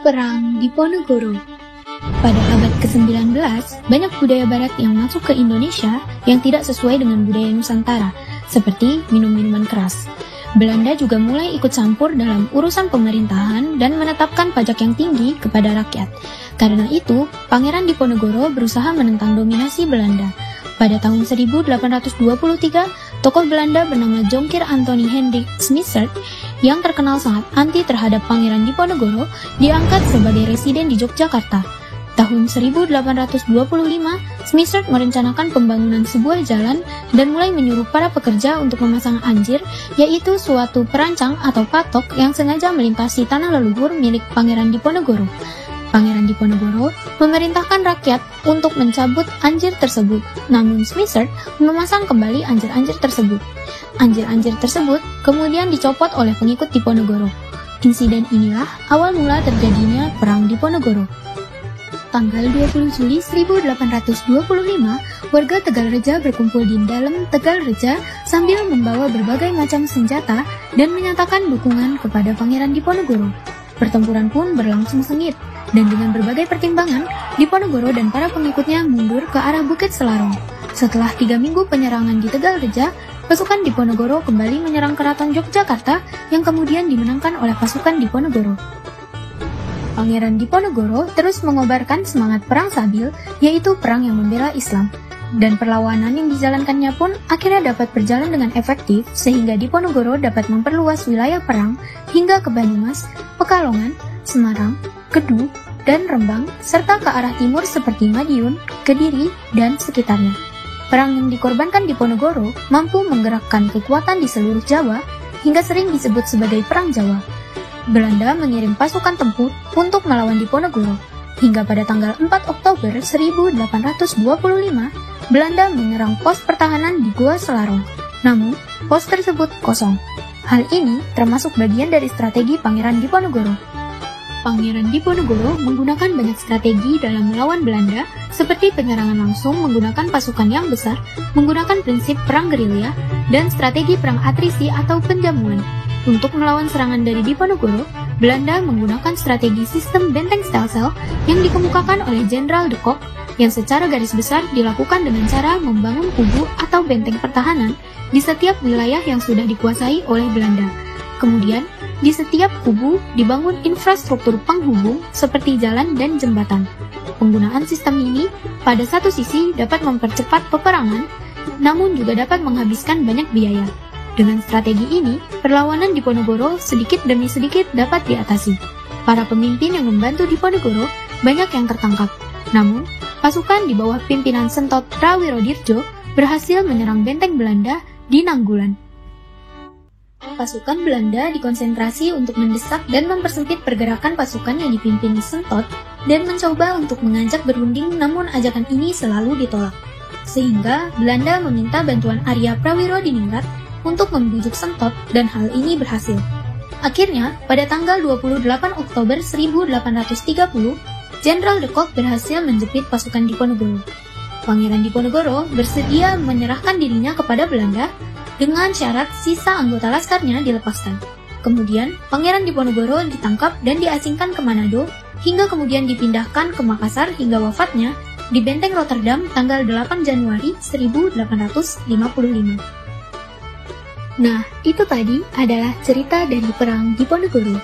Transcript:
Perang Diponegoro. Pada abad ke-19, banyak budaya barat yang masuk ke Indonesia yang tidak sesuai dengan budaya Nusantara, seperti minum-minuman keras. Belanda juga mulai ikut campur dalam urusan pemerintahan dan menetapkan pajak yang tinggi kepada rakyat. Karena itu, Pangeran Diponegoro berusaha menentang dominasi Belanda. Pada tahun 1823, tokoh Belanda bernama Jonkheer Anthony Hendrik Smitherd yang terkenal sangat anti terhadap Pangeran Diponegoro diangkat sebagai residen di Yogyakarta. Tahun 1825, Smitherd merencanakan pembangunan sebuah jalan dan mulai menyuruh para pekerja untuk memasang anjir, yaitu suatu perancang atau patok yang sengaja melintasi tanah leluhur milik Pangeran Diponegoro. Pangeran Diponegoro memerintahkan rakyat untuk mencabut anjir tersebut, namun Smitherd memasang kembali anjir-anjir tersebut. Anjir-anjir tersebut kemudian dicopot oleh pengikut Diponegoro. Insiden inilah awal mula terjadinya Perang Diponegoro. Tanggal 20 Juli 1825, warga Tegalreja berkumpul di dalam Tegalreja sambil membawa berbagai macam senjata dan menyatakan dukungan kepada Pangeran Diponegoro. Pertempuran pun berlangsung sengit, dan dengan berbagai pertimbangan, Diponegoro dan para pengikutnya mundur ke arah Bukit Selarong. Setelah 3 minggu penyerangan di Tegalreja, pasukan Diponegoro kembali menyerang keraton Yogyakarta yang kemudian dimenangkan oleh pasukan Diponegoro. Pangeran Diponegoro terus mengobarkan semangat perang Sabil, yaitu perang yang membela Islam. Dan perlawanan yang dijalankannya pun akhirnya dapat berjalan dengan efektif sehingga Diponegoro dapat memperluas wilayah perang hingga ke Banyumas, Pekalongan, Semarang, Kedung, dan Rembang, serta ke arah timur seperti Madiun, Kediri, dan sekitarnya. Perang yang dikorbankan Diponegoro mampu menggerakkan kekuatan di seluruh Jawa hingga sering disebut sebagai Perang Jawa. Belanda mengirim pasukan tempur untuk melawan Diponegoro. Hingga pada tanggal 4 Oktober 1825, Belanda menyerang pos pertahanan di Gua Selarong. Namun, pos tersebut kosong. Hal ini termasuk bagian dari strategi Pangeran Diponegoro. Pangeran Diponegoro menggunakan banyak strategi dalam melawan Belanda, seperti penyerangan langsung menggunakan pasukan yang besar, menggunakan prinsip perang gerilya, dan strategi perang atrisi atau penjamuan. Untuk melawan serangan dari Diponegoro, Belanda menggunakan strategi sistem benteng stelsel yang dikemukakan oleh Jenderal de Kock, yang secara garis besar dilakukan dengan cara membangun kubu atau benteng pertahanan di setiap wilayah yang sudah dikuasai oleh Belanda. Kemudian, di setiap kubu dibangun infrastruktur penghubung seperti jalan dan jembatan. Penggunaan sistem ini pada satu sisi dapat mempercepat peperangan, namun juga dapat menghabiskan banyak biaya. Dengan strategi ini, perlawanan Diponegoro sedikit demi sedikit dapat diatasi. Para pemimpin yang membantu Diponegoro banyak yang tertangkap. Namun, pasukan di bawah pimpinan Sentot Prawirodirjo berhasil menyerang benteng Belanda di Nanggulan. Pasukan Belanda dikonsentrasi untuk mendesak dan mempersempit pergerakan pasukan yang dipimpin Sentot dan mencoba untuk mengajak berunding, namun ajakan ini selalu ditolak. Sehingga Belanda meminta bantuan Arya Prawirodiningrat untuk membujuk Sentot dan hal ini berhasil. Akhirnya, pada tanggal 28 Oktober 1830, Jenderal de Kock berhasil menjepit pasukan Diponegoro. Pangeran Diponegoro bersedia menyerahkan dirinya kepada Belanda dengan syarat sisa anggota laskarnya dilepaskan. Kemudian, Pangeran Diponegoro ditangkap dan diasingkan ke Manado, hingga kemudian dipindahkan ke Makassar hingga wafatnya di Benteng Rotterdam tanggal 8 Januari 1855. Nah, itu tadi adalah cerita dari Perang Diponegoro.